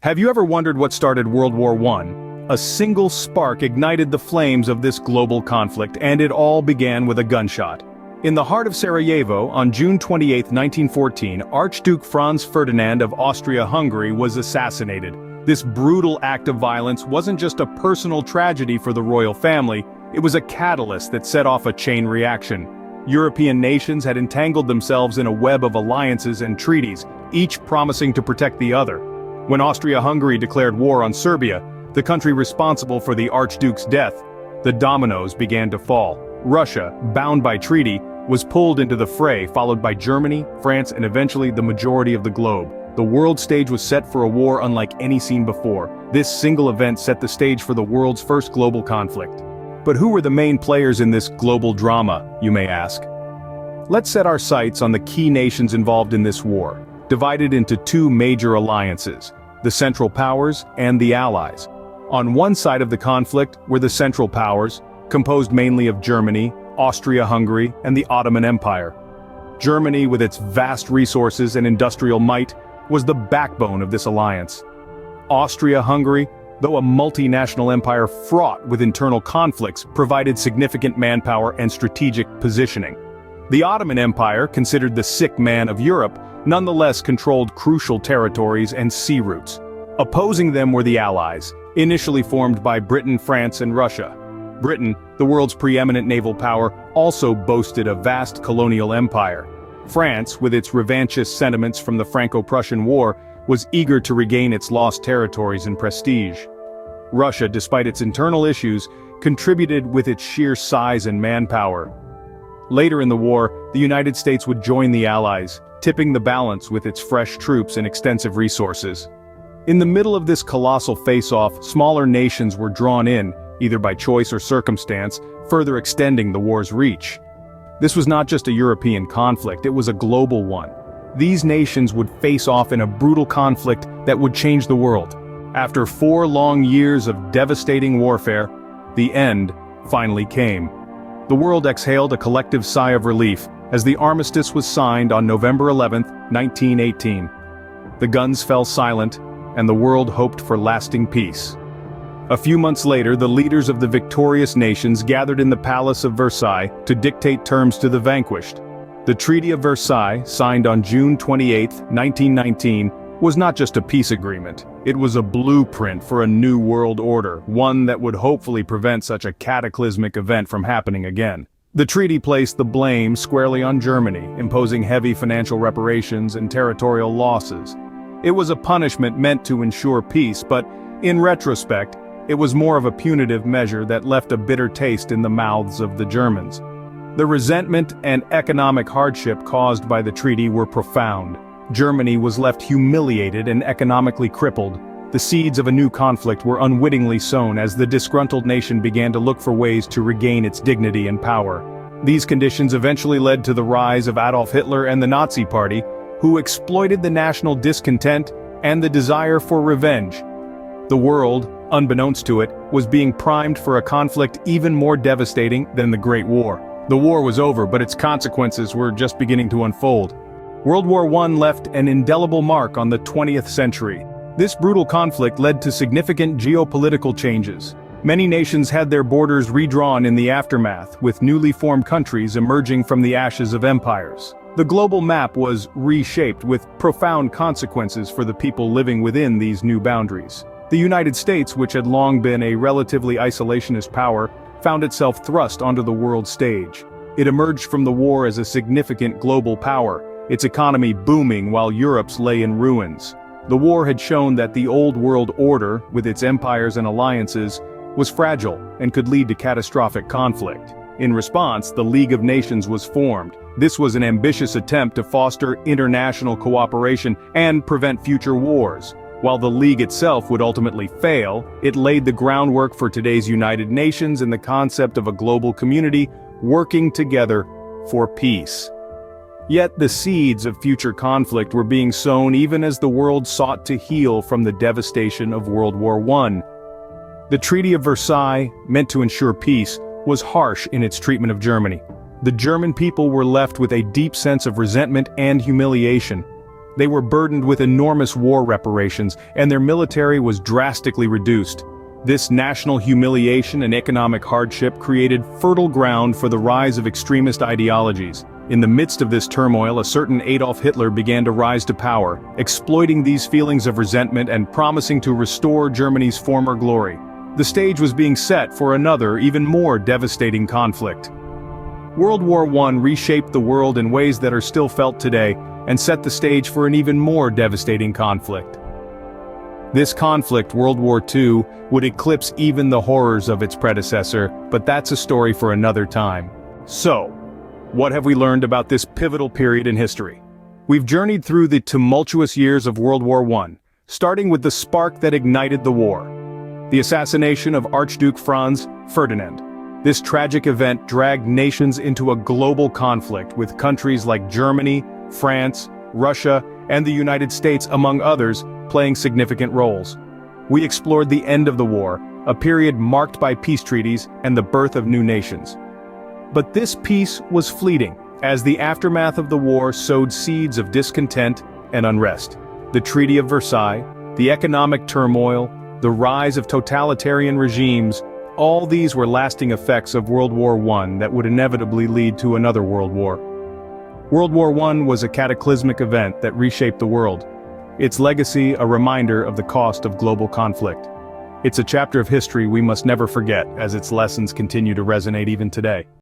Have you ever wondered what started World War I? A single spark ignited the flames of this global conflict, and it all began with a gunshot. In the heart of Sarajevo, on June 28, 1914, Archduke Franz Ferdinand of Austria-Hungary was assassinated. This brutal act of violence wasn't just a personal tragedy for the royal family, it was a catalyst that set off a chain reaction. European nations had entangled themselves in a web of alliances and treaties, each promising to protect the other. When Austria-Hungary declared war on Serbia, the country responsible for the Archduke's death, the dominoes began to fall. Russia, bound by treaty, was pulled into the fray, followed by Germany, France, and eventually the majority of the globe. The world stage was set for a war unlike any seen before. This single event set the stage for the world's first global conflict. But who were the main players in this global drama, you may ask? Let's set our sights on the key nations involved in this war, divided into two major alliances, the Central Powers and the Allies. On one side of the conflict were the Central Powers, composed mainly of Germany, Austria-Hungary, and the Ottoman Empire. Germany, with its vast resources and industrial might, was the backbone of this alliance. Austria-Hungary, though a multinational empire fraught with internal conflicts, provided significant manpower and strategic positioning. The Ottoman Empire, considered the sick man of Europe, nonetheless controlled crucial territories and sea routes. Opposing them were the Allies, initially formed by Britain, France, and Russia. Britain, the world's preeminent naval power, also boasted a vast colonial empire. France, with its revanchist sentiments from the Franco-Prussian War, was eager to regain its lost territories and prestige. Russia, despite its internal issues, contributed with its sheer size and manpower. Later in the war, the United States would join the Allies, tipping the balance with its fresh troops and extensive resources. In the middle of this colossal face-off, smaller nations were drawn in, either by choice or circumstance, further extending the war's reach. This was not just a European conflict, it was a global one. These nations would face off in a brutal conflict that would change the world. After 4 long years of devastating warfare, the end finally came. The world exhaled a collective sigh of relief as the armistice was signed on November 11, 1918. The guns fell silent, and the world hoped for lasting peace. A few months later, the leaders of the victorious nations gathered in the Palace of Versailles to dictate terms to the vanquished. The Treaty of Versailles, signed on June 28, 1919, was not just a peace agreement. It was a blueprint for a new world order, one that would hopefully prevent such a cataclysmic event from happening again. The treaty placed the blame squarely on Germany, imposing heavy financial reparations and territorial losses. It was a punishment meant to ensure peace, but, in retrospect, it was more of a punitive measure that left a bitter taste in the mouths of the Germans. The resentment and economic hardship caused by the treaty were profound. Germany was left humiliated and economically crippled. The seeds of a new conflict were unwittingly sown as the disgruntled nation began to look for ways to regain its dignity and power. These conditions eventually led to the rise of Adolf Hitler and the Nazi Party, who exploited the national discontent and the desire for revenge. The world, unbeknownst to it, was being primed for a conflict even more devastating than the Great War. The war was over, but its consequences were just beginning to unfold. World War I left an indelible mark on the 20th century. This brutal conflict led to significant geopolitical changes. Many nations had their borders redrawn in the aftermath, with newly formed countries emerging from the ashes of empires. The global map was reshaped with profound consequences for the people living within these new boundaries. The United States, which had long been a relatively isolationist power, found itself thrust onto the world stage. It emerged from the war as a significant global power, its economy booming while Europe's lay in ruins. The war had shown that the old world order, with its empires and alliances, was fragile and could lead to catastrophic conflict. In response, the League of Nations was formed. This was an ambitious attempt to foster international cooperation and prevent future wars. While the League itself would ultimately fail, it laid the groundwork for today's United Nations and the concept of a global community working together for peace. Yet the seeds of future conflict were being sown even as the world sought to heal from the devastation of World War I. The Treaty of Versailles, meant to ensure peace, was harsh in its treatment of Germany. The German people were left with a deep sense of resentment and humiliation. They were burdened with enormous war reparations, and their military was drastically reduced. This national humiliation and economic hardship created fertile ground for the rise of extremist ideologies. In the midst of this turmoil, a certain Adolf Hitler began to rise to power, exploiting these feelings of resentment and promising to restore Germany's former glory. The stage was being set for another, even more devastating conflict. World War I reshaped the world in ways that are still felt today, and set the stage for an even more devastating conflict. This conflict, World War II, would eclipse even the horrors of its predecessor, but that's a story for another time. So, what have we learned about this pivotal period in history? We've journeyed through the tumultuous years of World War I, starting with the spark that ignited the war: the assassination of Archduke Franz Ferdinand. This tragic event dragged nations into a global conflict, with countries like Germany, France, Russia, and the United States, among others, playing significant roles. We explored the end of the war, a period marked by peace treaties and the birth of new nations. But this peace was fleeting, as the aftermath of the war sowed seeds of discontent and unrest. The Treaty of Versailles, the economic turmoil, the rise of totalitarian regimes, all these were lasting effects of World War I that would inevitably lead to another world war. World War I was a cataclysmic event that reshaped the world. Its legacy a reminder of the cost of global conflict. It's a chapter of history we must never forget, as its lessons continue to resonate even today.